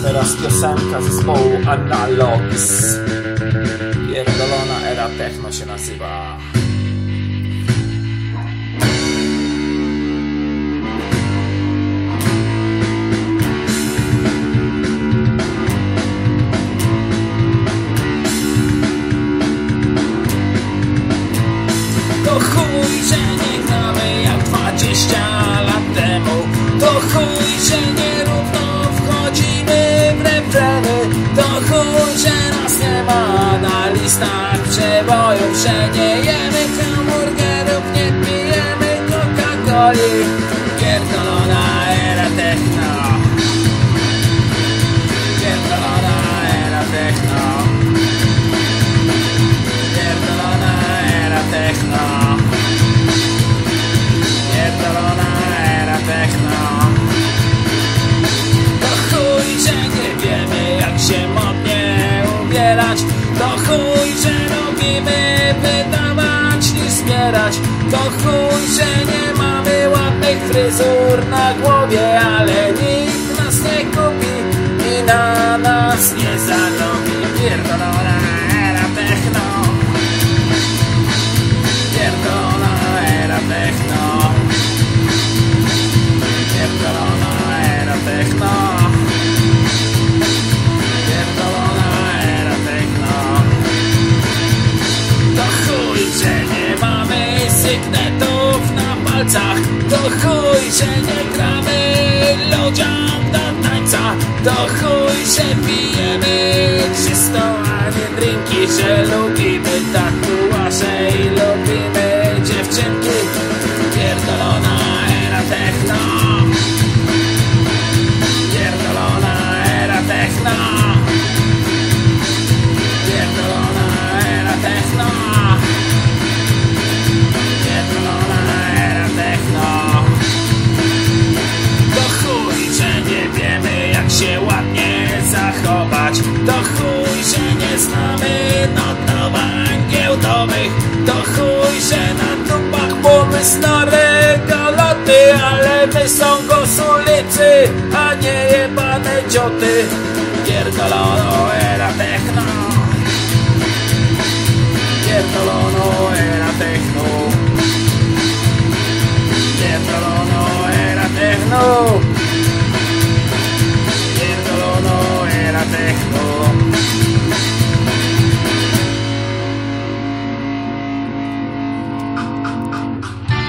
Teraz piosenka zespołu Analogs. Pierdolona era techno się nazywa. To chuj, że nie gramy jak 20 lat temu. To chuj, że nierówno wchodzimy w refreny. To chuj, że nas nie ma na listach przebojów, że nie jemy hamburgerów, nie pijemy Coca-Coli. Pierdolona era techno. Pierdolona era techno. Pierdolona era techno. Pierdolona era techno. To chuj, że nie wiemy jak się modnie ubierać. To chuj, że lubimy wydawać i zbierać. To chuj, że nie mamy ładnych fryzur na głowie, ale nikt nas nie kupi i na nas nie zarobi. Pierdolona era techno. Pierdolona era techno. Pierdolona era techno. Pierdolona era techno. To chuj, że nie mamy sygnetów na palcach. To chuj, że nie gramy ludziom do tańca. To chuj, że pijemy czysto, a nie drinki, że lubimy tatuaże i lubimy dziewczynki. Pierdolona era techno. Pierdolona era techno. Pierdolona era techno. Pierdolona era techno. To chuj, że nie wiemy jak się ładnie zachować. To chuj, że nie znamy notowań giełdowych. To chuj, że na trupach pomysłowe galoty, ale my są gosulicy, a nie jebane cioty. Pierdolono era techno. Pierdolono era techno. Pierdolono era techno.